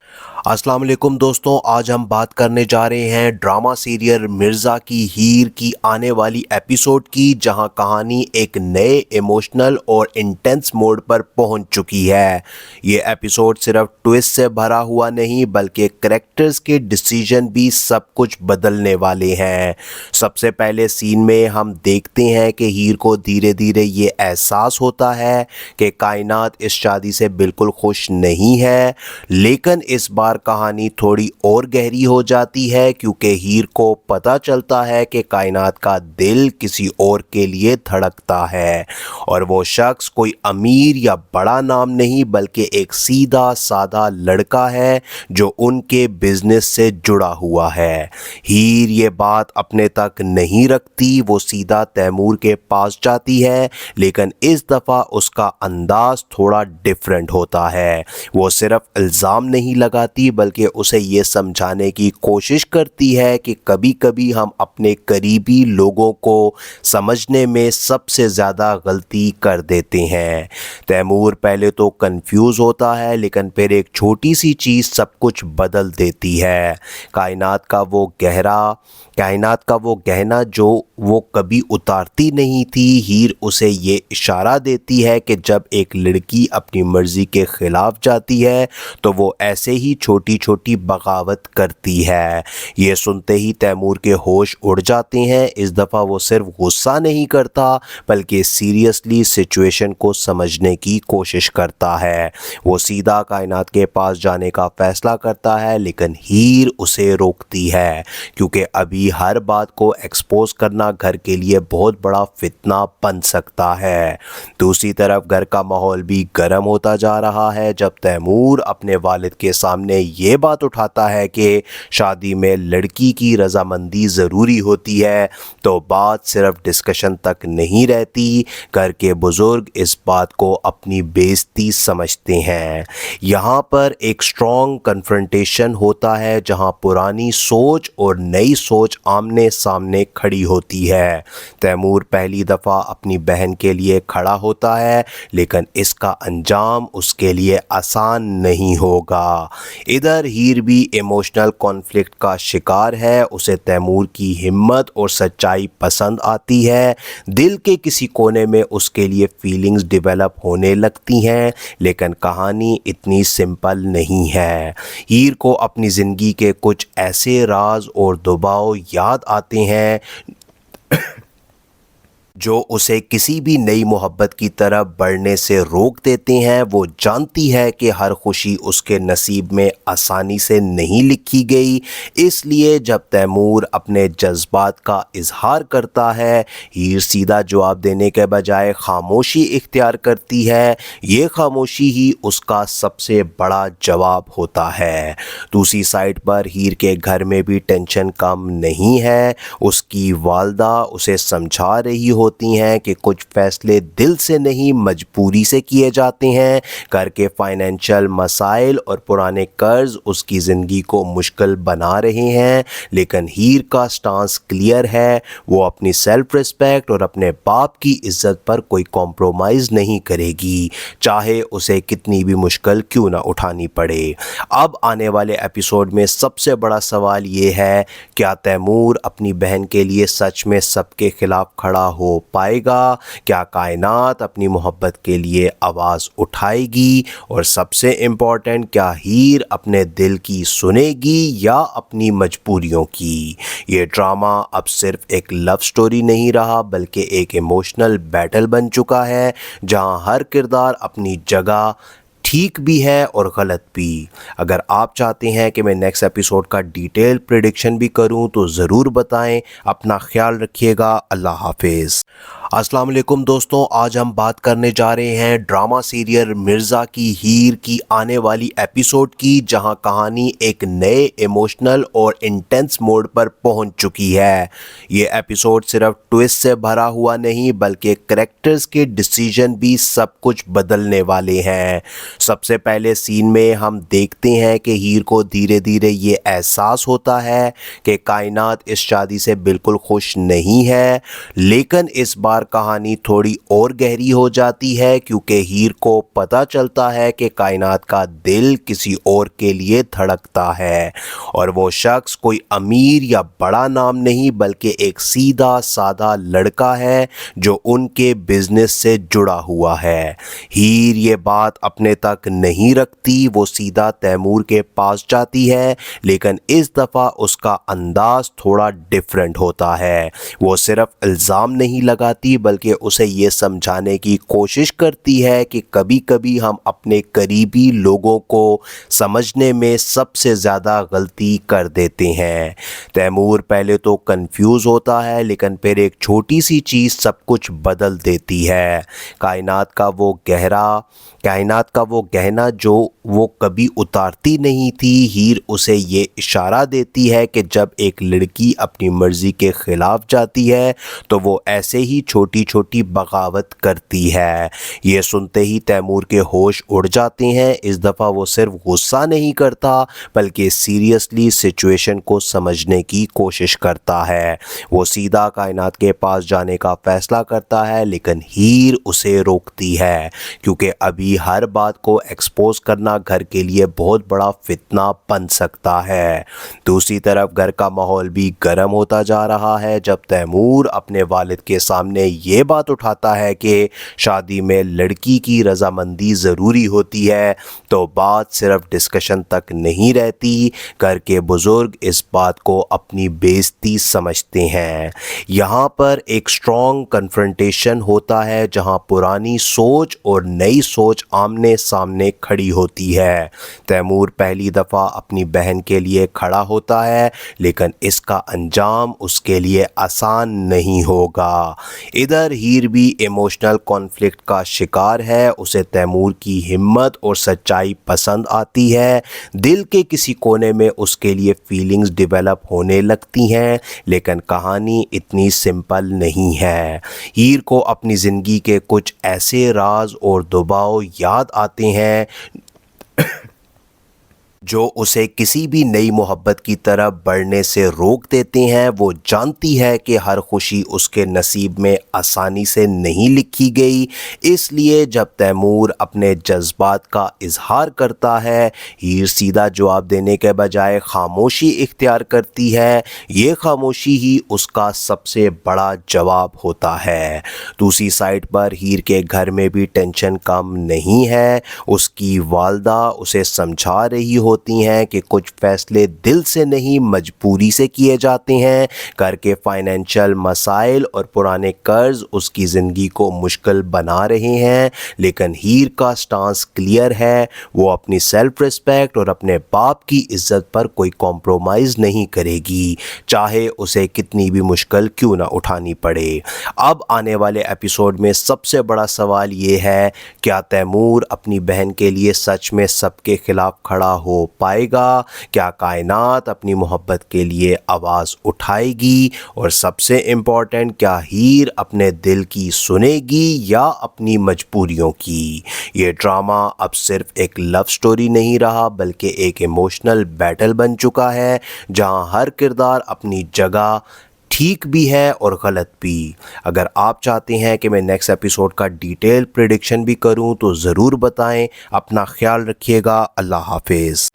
अस्सलाम वालेकुम दोस्तों, आज हम बात करने जा रहे हैं ड्रामा सीरियल मिर्ज़ा की हीर की आने वाली एपिसोड की, जहां कहानी एक नए इमोशनल और इंटेंस मोड पर पहुंच चुकी है। ये एपिसोड सिर्फ ट्विस्ट से भरा हुआ नहीं बल्कि कैरेक्टर्स के डिसीजन भी सब कुछ बदलने वाले हैं। सबसे पहले सीन में हम देखते हैं कि हीर को धीरे धीरे ये एहसास होता है कि कायनात इस शादी से बिल्कुल खुश नहीं है, लेकिन इस बार कहानी थोड़ी और गहरी हो जाती है क्योंकि हीर को पता चलता है कि कायनात का दिल किसी और के लिए धड़कता है, और वो शख्स कोई अमीर या बड़ा नाम नहीं बल्कि एक सीधा साधा लड़का है जो उनके बिजनेस से जुड़ा हुआ है। हीर ये बात अपने तक नहीं रखती, वो सीधा तैमूर के पास जाती है, लेकिन इस दफ़ा उसका अंदाज थोड़ा डिफरेंट होता है। वो सिर्फ इल्ज़ाम नहीं लगाती देती बल्कि उसे ये समझाने की कोशिश करती है कि कभी कभी हम अपने करीबी लोगों को समझने में सबसे ज़्यादा गलती कर देते हैं। तैमूर पहले तो कंफ्यूज होता है लेकिन फिर एक छोटी सी चीज़ सब कुछ बदल देती है। कायनात का वो गहना जो वो कभी उतारती नहीं थी, हीर उसे ये इशारा देती है कि जब एक लड़की अपनी मर्ज़ी के ख़िलाफ़ जाती है तो वो ऐसे ही छोटी छोटी बगावत करती है। ये सुनते ही तैमूर के होश उड़ जाते हैं। इस दफ़ा वो सिर्फ गुस्सा नहीं करता बल्कि सीरियसली सिचुएशन को समझने की कोशिश करता है। वो सीधा कायनात के पास जाने का फ़ैसला करता है लेकिन हीर उसे रोकती है क्योंकि अभी हर बात को एक्सपोज करना घर के लिए बहुत बड़ा फितना बन सकता है। दूसरी तरफ घर का माहौल भी गर्म होता जा रहा है जब तैमूर अपने वालिद के सामने ये बात उठाता है कि शादी में लड़की की रजामंदी ज़रूरी होती है तो बात सिर्फ डिस्कशन तक नहीं रहती। घर के बुज़ुर्ग इस बात को अपनी बेइज्जती समझते हैं। यहाँ पर एक स्ट्रॉन्ग कन्फ्रंटेशन होता है जहाँ पुरानी सोच और नई सोच आमने सामने खड़ी होती है। तैमूर पहली दफ़ा अपनी बहन के लिए खड़ा होता है लेकिन इसका अंजाम उसके लिए आसान नहीं होगा। इधर हीर भी इमोशनल कॉन्फ्लिक्ट का शिकार है। उसे तैमूर की हिम्मत और सच्चाई पसंद आती है। दिल के किसी कोने में उसके लिए फीलिंग्स डेवलप होने लगती हैं लेकिन कहानी इतनी सिंपल नहीं है। हीर को अपनी ज़िंदगी के कुछ ऐसे राज और दबाव याद आते हैं जो उसे किसी भी नई मोहब्बत की तरफ बढ़ने से रोक देते हैं। वो जानती है कि हर खुशी उसके नसीब में आसानी से नहीं लिखी गई, इसलिए जब तैमूर अपने जज्बात का इजहार करता है हीर सीधा जवाब देने के बजाय खामोशी इख्तियार करती है। ये खामोशी ही उसका सबसे बड़ा जवाब होता है। दूसरी साइड पर हीर के घर में भी टेंशन कम नहीं है। उसकी वालदा उसे समझा रही होती हैं कि कुछ फैसले दिल से नहीं मजबूरी से किए जाते हैं। घर के फाइनेंशियल मसाइल और पुराने कर्ज उसकी ज़िंदगी को मुश्किल बना रहे हैं लेकिन हीर का स्टांस क्लियर है। वो अपनी सेल्फ रिस्पेक्ट और अपने बाप की इज्जत पर कोई कॉम्प्रोमाइज़ नहीं करेगी, चाहे उसे कितनी भी मुश्किल क्यों ना उठानी पड़े। अब आने वाले एपिसोड में सबसे बड़ा सवाल ये है, क्या तैमूर अपनी बहन के लिए सच में सबके खिलाफ खड़ा हो पाएगा? क्या कायनात अपनी मोहब्बत के लिए आवाज़ उठाएगी? और सबसे इम्पॉर्टेंट, क्या हीर अपने दिल की सुनेगी या अपनी मजबूरियों की? ये ड्रामा अब सिर्फ एक लव स्टोरी नहीं रहा बल्कि एक इमोशनल बैटल बन चुका है जहां हर किरदार अपनी जगह ठीक भी है और गलत भी। अगर आप चाहते हैं कि मैं नेक्स्ट एपिसोड का डिटेल प्रेडिक्शन भी करूं तो ज़रूर बताएं। अपना ख्याल रखिएगा। अल्लाह हाफिज़। अस्सलाम वालेकुम दोस्तों, आज हम बात करने जा रहे हैं ड्रामा सीरियल मिर्ज़ा की हीर की आने वाली एपिसोड की, जहां कहानी एक नए इमोशनल और इंटेंस मोड पर पहुंच चुकी है। ये एपिसोड सिर्फ ट्विस्ट से भरा हुआ नहीं बल्कि कैरेक्टर्स के डिसीजन भी सब कुछ बदलने वाले हैं। सबसे पहले सीन में हम देखते हैं कि हीर को धीरे धीरे ये एहसास होता है कि कायनात इस शादी से बिल्कुल खुश नहीं है, लेकिन इस बार कहानी थोड़ी और गहरी हो जाती है क्योंकि हीर को पता चलता है कि कायनात का दिल किसी और के लिए धड़कता है और वो शख्स कोई अमीर या बड़ा नाम नहीं बल्कि एक सीधा साधा लड़का है जो उनके बिजनेस से जुड़ा हुआ है। हीर ये बात अपने तक नहीं रखती, वो सीधा तैमूर के पास जाती है लेकिन इस दफ़ा उसका अंदाज थोड़ा डिफरेंट होता है। वो सिर्फ इल्ज़ाम नहीं लगाती बल्कि उसे ये समझाने की कोशिश करती है कि कभी कभी हम अपने करीबी लोगों को समझने में सबसे ज़्यादा गलती कर देते हैं। तैमूर पहले तो कंफ्यूज होता है लेकिन फिर एक छोटी सी चीज़ सब कुछ बदल देती है। कायनात का वो गहना जो वो कभी उतारती नहीं थी। हीर उसे ये इशारा देती है कि जब एक लड़की अपनी मर्जी के खिलाफ जाती है तो वो ऐसे ही छोटी छोटी बगावत करती है। ये सुनते ही तैमूर के होश उड़ जाते हैं। इस दफ़ा वो सिर्फ गुस्सा नहीं करता बल्कि सीरियसली सिचुएशन को समझने की कोशिश करता है। वो सीधा कायनात के पास जाने का फैसला करता है, लेकिन हीर उसे रोकती है क्योंकि अभी हर बात को एक्सपोज करना घर के लिए बहुत बड़ा फितना बन सकता है। दूसरी तरफ घर का माहौल भी गर्म होता जा रहा है जब तैमूर अपने वालिद के सामने ये बात उठाता है कि शादी में लड़की की रजामंदी ज़रूरी होती है, तो बात सिर्फ डिस्कशन तक नहीं रहती। घर के बुज़ुर्ग इस बात को अपनी बेइज्जती समझते हैं। यहाँ पर एक स्ट्रॉन्ग कन्फ्रंटेशन होता है जहाँ पुरानी सोच और नई सोच आमने सामने खड़ी होती है। तैमूर पहली दफ़ा अपनी बहन के लिए खड़ा होता है, लेकिन इसका अंजाम उसके लिए आसान नहीं होगा। इधर हीर भी इमोशनल कॉन्फ्लिक्ट का शिकार है। उसे तैमूर की हिम्मत और सच्चाई पसंद आती है। दिल के किसी कोने में उसके लिए फीलिंग्स डेवलप होने लगती हैं, लेकिन कहानी इतनी सिंपल नहीं है। हीर को अपनी ज़िंदगी के कुछ ऐसे राज और दबाव याद आते हैं जो उसे किसी भी नई मोहब्बत की तरफ बढ़ने से रोक देते हैं। वो जानती है कि हर खुशी उसके नसीब में आसानी से नहीं लिखी गई, इसलिए जब तैमूर अपने जज्बात का इजहार करता है, हीर सीधा जवाब देने के बजाय खामोशी इख्तियार करती है। ये खामोशी ही उसका सबसे बड़ा जवाब होता है। दूसरी साइड पर हीर के घर में भी टेंशन कम नहीं है। उसकी वालदा उसे समझा रही होती हैं कि कुछ फैसले दिल से नहीं मजबूरी से किए जाते हैं। घर के फाइनेंशियल मसाइल और पुराने कर्ज उसकी ज़िंदगी को मुश्किल बना रहे हैं, लेकिन हीर का स्टांस क्लियर है। वो अपनी सेल्फ रिस्पेक्ट और अपने बाप की इज्जत पर कोई कॉम्प्रोमाइज़ नहीं करेगी, चाहे उसे कितनी भी मुश्किल क्यों ना उठानी पड़े। अब आने वाले एपिसोड में सबसे बड़ा सवाल ये है, क्या तैमूर अपनी बहन के लिए सच में सबके खिलाफ खड़ा हो पाएगा? क्या कायनात अपनी मोहब्बत के लिए आवाज़ उठाएगी? और सबसे इम्पॉर्टेंट, क्या हीर अपने दिल की सुनेगी या अपनी मजबूरियों की? ये ड्रामा अब सिर्फ एक लव स्टोरी नहीं रहा बल्कि एक इमोशनल बैटल बन चुका है, जहां हर किरदार अपनी जगह ठीक भी है और गलत भी। अगर आप चाहते हैं कि मैं नेक्स्ट एपिसोड का डिटेल प्रेडिक्शन भी करूं तो ज़रूर बताएं। अपना ख्याल रखिएगा। अल्लाह हाफिज़।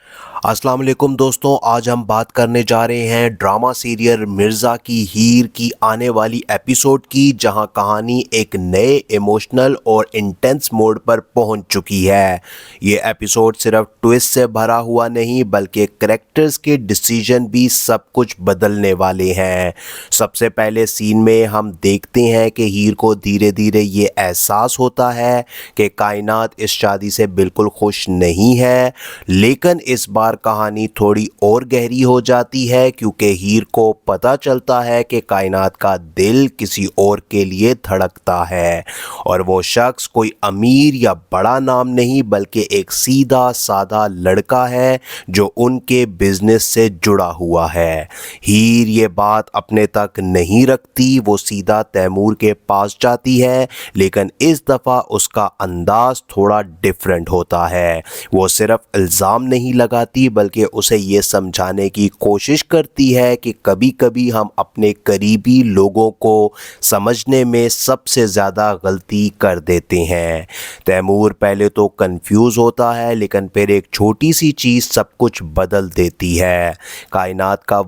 अस्सलाम वालेकुम दोस्तों, आज हम बात करने जा रहे हैं ड्रामा सीरियल मिर्ज़ा की हीर की आने वाली एपिसोड की, जहां कहानी एक नए इमोशनल और इंटेंस मोड पर पहुंच चुकी है। ये एपिसोड सिर्फ ट्विस्ट से भरा हुआ नहीं बल्कि कैरेक्टर्स के डिसीजन भी सब कुछ बदलने वाले हैं। सबसे पहले सीन में हम देखते हैं कि हीर को धीरे धीरे ये एहसास होता है कि कायनात इस शादी से बिल्कुल खुश नहीं है, लेकिन इस बार कहानी थोड़ी और गहरी हो जाती है क्योंकि हीर को पता चलता है कि कायनात का दिल किसी और के लिए धड़कता है, और वो शख्स कोई अमीर या बड़ा नाम नहीं बल्कि एक सीधा साधा लड़का है जो उनके बिजनेस से जुड़ा हुआ है। हीर ये बात अपने तक नहीं रखती, वो सीधा तैमूर के पास जाती है, लेकिन इस दफ़ा उसका अंदाज थोड़ा डिफरेंट होता है। वो सिर्फ इल्ज़ाम नहीं लगाती बल्कि उसे ये समझाने की कोशिश करती है कि कभी कभी हम अपने करीबी लोगों को समझने में सबसे ज़्यादा गलती कर देते हैं। तैमूर पहले तो कंफ्यूज होता है, लेकिन फिर एक छोटी सी चीज़ सब कुछ बदल देती है। कायनात का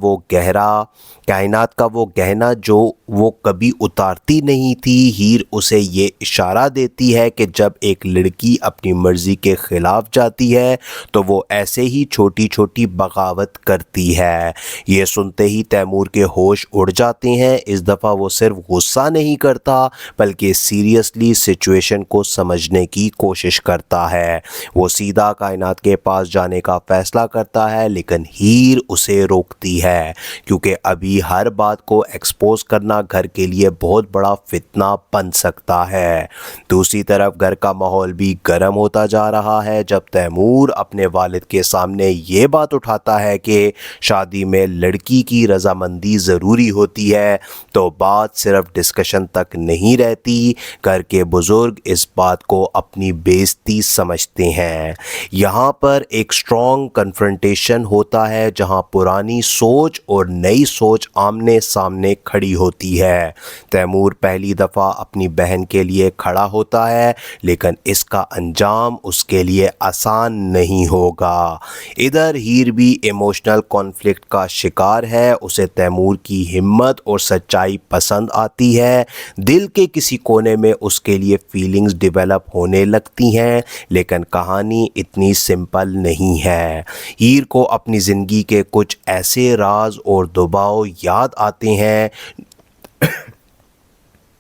वो गहना जो वो कभी उतारती नहीं थी। हीर उसे ये इशारा देती है कि जब एक लड़की अपनी मर्ज़ी के ख़िलाफ़ जाती है तो वो ऐसे ही छोटी छोटी बगावत करती है। ये सुनते ही तैमूर के होश उड़ जाते हैं। इस दफ़ा वो सिर्फ गुस्सा नहीं करता बल्कि सीरियसली सिचुएशन को समझने की कोशिश करता है। वो सीधा कायनात के पास जाने का फैसला करता है, लेकिन हीर उसे रोकती है क्योंकि अभी हर बात को एक्सपोज करना घर के लिए बहुत बड़ा फितना बन सकता है। दूसरी तरफ घर का माहौल भी गर्म होता जा रहा है जब तैमूर अपने वालिद के सामने ये बात उठाता है कि शादी में लड़की की रजामंदी ज़रूरी होती है, तो बात सिर्फ डिस्कशन तक नहीं रहती। घर के बुजुर्ग इस बात को अपनी बेइज्जती समझते हैं। यहाँ पर एक स्ट्रॉन्ग कन्फ्रंटेशन होता है जहाँ पुरानी सोच और नई सोच आमने सामने खड़ी होती है। तैमूर पहली दफ़ा अपनी बहन के लिए खड़ा होता है, लेकिन इसका अंजाम उसके लिए आसान नहीं होगा। इधर हीर भी इमोशनल कॉन्फ्लिक्ट का शिकार है। उसे तैमूर की हिम्मत और सच्चाई पसंद आती है। दिल के किसी कोने में उसके लिए फीलिंग्स डेवलप होने लगती हैं, लेकिन कहानी इतनी सिंपल नहीं है। हीर को अपनी ज़िंदगी के कुछ ऐसे राज और दबाव याद आते हैं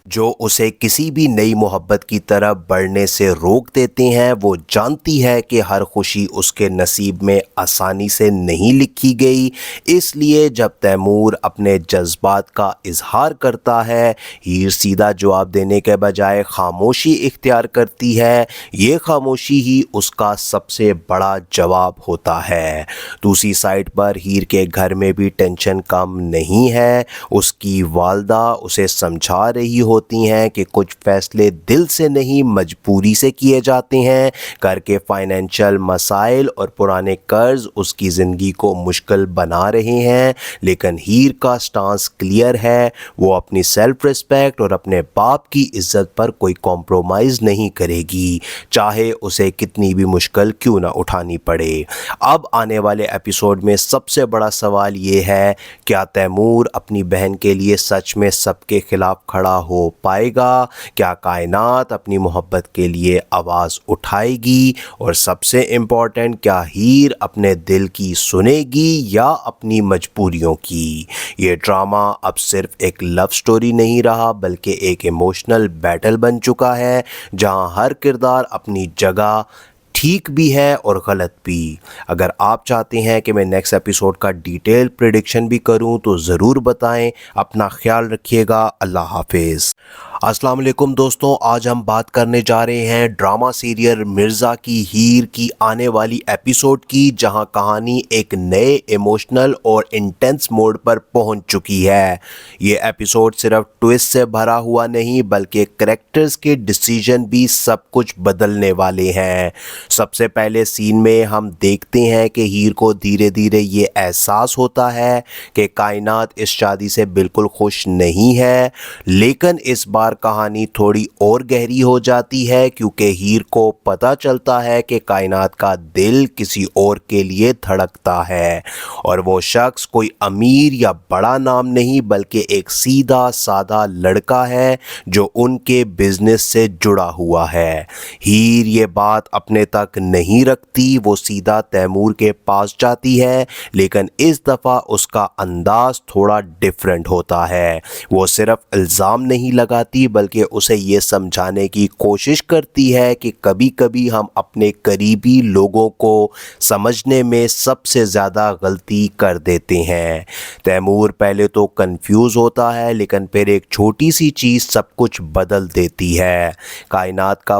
जो उसे किसी भी नई मोहब्बत की तरफ बढ़ने से रोक देते हैं। वो जानती है कि हर खुशी उसके नसीब में आसानी से नहीं लिखी गई, इसलिए जब तैमूर अपने जज्बात का इजहार करता है, हीर सीधा जवाब देने के बजाय खामोशी इख्तियार करती है। ये खामोशी ही उसका सबसे बड़ा जवाब होता है। दूसरी साइड पर हीर के घर में भी टेंशन कम नहीं है। उसकी वालदा उसे समझा रही होती हैं कि कुछ फैसले दिल से नहीं मजबूरी से किए जाते हैं। घर के फाइनेंशियल मसाइल और पुराने कर्ज उसकी ज़िंदगी को मुश्किल बना रहे हैं, लेकिन हीर का स्टांस क्लियर है। वो अपनी सेल्फ रिस्पेक्ट और अपने बाप की इज्जत पर कोई कॉम्प्रोमाइज़ नहीं करेगी, चाहे उसे कितनी भी मुश्किल क्यों ना उठानी पड़े। अब आने वाले एपिसोड में सबसे बड़ा सवाल ये है, क्या तैमूर अपनी बहन के लिए सच में सबके खिलाफ खड़ा हो पाएगा? क्या कायनात अपनी मोहब्बत के लिए आवाज़ उठाएगी? और सबसे इम्पॉर्टेंट, क्या हीर अपने दिल की सुनेगी या अपनी मजबूरियों की? ये ड्रामा अब सिर्फ एक लव स्टोरी नहीं रहा, बल्कि एक इमोशनल बैटल बन चुका है जहां हर किरदार अपनी जगह ठीक भी है और गलत भी। अगर आप चाहते हैं कि मैं नेक्स्ट एपिसोड का डिटेल प्रेडिक्शन भी करूं तो ज़रूर बताएं। अपना ख्याल रखिएगा। अल्लाह हाफिज़। अस्सलाम वालेकुम दोस्तों, आज हम बात करने जा रहे हैं ड्रामा सीरियल मिर्ज़ा की हीर की आने वाली एपिसोड की, जहां कहानी एक नए इमोशनल और इंटेंस मोड पर पहुंच चुकी है। ये एपिसोड सिर्फ ट्विस्ट से भरा हुआ नहीं, बल्कि कैरेक्टर्स के डिसीजन भी सब कुछ बदलने वाले हैं। सबसे पहले सीन में हम देखते हैं कि हीर को धीरे धीरे ये एहसास होता है कि कायनात इस शादी से बिल्कुल खुश नहीं है, लेकिन इस बार कहानी थोड़ी और गहरी हो जाती है क्योंकि हीर को पता चलता है कि कायनात का दिल किसी और के लिए धड़कता है, और वो शख्स कोई अमीर या बड़ा नाम नहीं बल्कि एक सीधा साधा लड़का है जो उनके बिजनेस से जुड़ा हुआ है। हीर ये बात अपने तक नहीं रखती, वो सीधा तैमूर के पास जाती है, लेकिन इस दफ़ा उसका अंदाज थोड़ा डिफरेंट होता है। वो सिर्फ इल्ज़ाम नहीं लगाती बल्कि उसे ये समझाने की कोशिश करती है कि कभी कभी हम अपने करीबी लोगों को समझने में सबसे ज़्यादा गलती कर देते हैं। तैमूर पहले तो कंफ्यूज होता है, लेकिन फिर एक छोटी सी चीज़ सब कुछ बदल देती है। कायनात का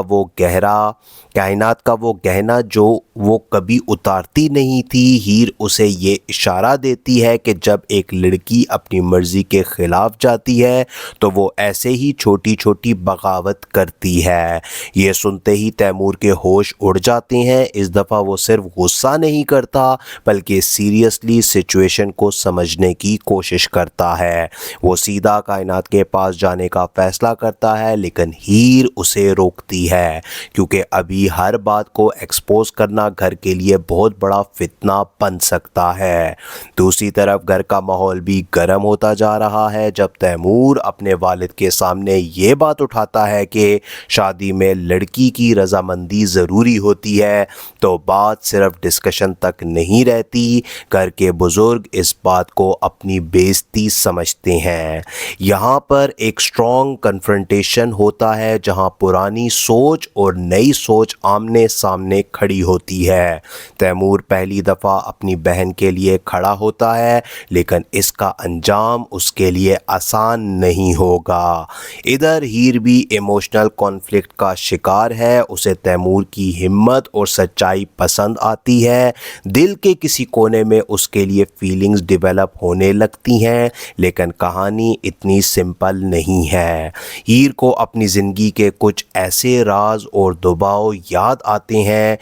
वो गहना जो वो कभी उतारती नहीं थी, हीर उसे ये इशारा देती है कि जब एक लड़की अपनी मर्ज़ी के ख़िलाफ़ जाती है तो वो ऐसे ही छोटी छोटी बगावत करती है। ये सुनते ही तैमूर के होश उड़ जाते हैं। इस दफ़ा वो सिर्फ गुस्सा नहीं करता बल्कि सीरियसली सिचुएशन को समझने की कोशिश करता है। वो सीधा कायनात के पास जाने का फ़ैसला करता है, लेकिन हीर उसे रोकती है क्योंकि अभी की हर बात को एक्सपोज करना घर के लिए बहुत बड़ा फितना बन सकता है। दूसरी तरफ घर का माहौल भी गर्म होता जा रहा है जब तैमूर अपने वालिद के सामने ये बात उठाता है कि शादी में लड़की की रजामंदी ज़रूरी होती है, तो बात सिर्फ डिस्कशन तक नहीं रहती। घर के बुज़ुर्ग इस बात को अपनी बेइज्जती समझते हैं। यहाँ पर एक स्ट्रॉन्ग कन्फ्रंटेशन होता है जहाँ पुरानी सोच और नई सोच आमने सामने खड़ी होती है। तैमूर पहली दफ़ा अपनी बहन के लिए खड़ा होता है, लेकिन इसका अंजाम उसके लिए आसान नहीं होगा। इधर हीर भी इमोशनल कॉन्फ्लिक्ट का शिकार है। उसे तैमूर की हिम्मत और सच्चाई पसंद आती है। दिल के किसी कोने में उसके लिए फीलिंग्स डेवलप होने लगती हैं, लेकिन कहानी इतनी सिंपल नहीं है। हीर को अपनी ज़िंदगी के कुछ ऐसे राज और दबाव याद आते हैं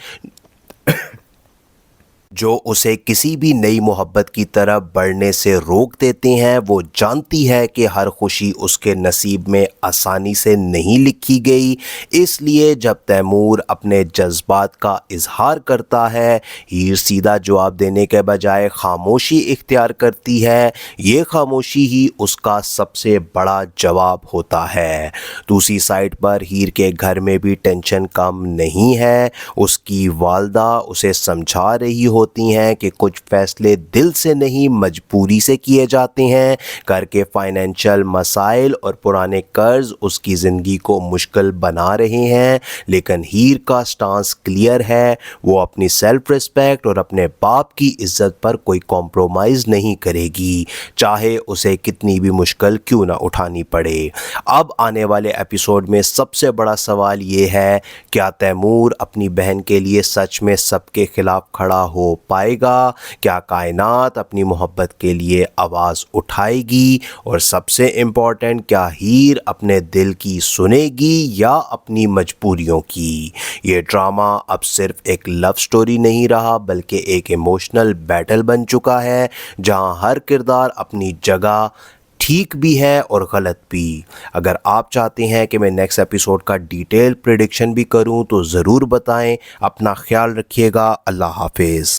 जो उसे किसी भी नई मोहब्बत की तरफ बढ़ने से रोक देते हैं। वो जानती है कि हर खुशी उसके नसीब में आसानी से नहीं लिखी गई, इसलिए जब तैमूर अपने जज्बात का इजहार करता है, हीर सीधा जवाब देने के बजाय खामोशी इख्तियार करती है। ये खामोशी ही उसका सबसे बड़ा जवाब होता है। दूसरी साइड पर हीर के घर में भी टेंशन कम नहीं है। उसकी वालदा उसे समझा रही होती हैं कि कुछ फैसले दिल से नहीं मजबूरी से किए जाते हैं। घर के फाइनेंशियल मसाइल और पुराने कर्ज उसकी ज़िंदगी को मुश्किल बना रहे हैं, लेकिन हीर का स्टांस क्लियर है। वो अपनी सेल्फ रिस्पेक्ट और अपने बाप की इज्जत पर कोई कॉम्प्रोमाइज़ नहीं करेगी, चाहे उसे कितनी भी मुश्किल क्यों ना उठानी पड़े। अब आने वाले एपिसोड में सबसे बड़ा सवाल ये है, क्या तैमूर अपनी बहन के लिए सच में सबके खिलाफ खड़ा हो पाएगा? क्या कायनात अपनी मोहब्बत के लिए आवाज़ उठाएगी? और सबसे इम्पॉर्टेंट, क्या हीर अपने दिल की सुनेगी या अपनी मजबूरियों की? ये ड्रामा अब सिर्फ एक लव स्टोरी नहीं रहा, बल्कि एक इमोशनल बैटल बन चुका है, जहां हर किरदार अपनी जगह ठीक भी है और गलत भी। अगर आप चाहते हैं कि मैं नेक्स्ट एपिसोड का डिटेल प्रेडिक्शन भी करूं तो ज़रूर बताएं। अपना ख्याल रखिएगा। अल्लाह हाफिज़।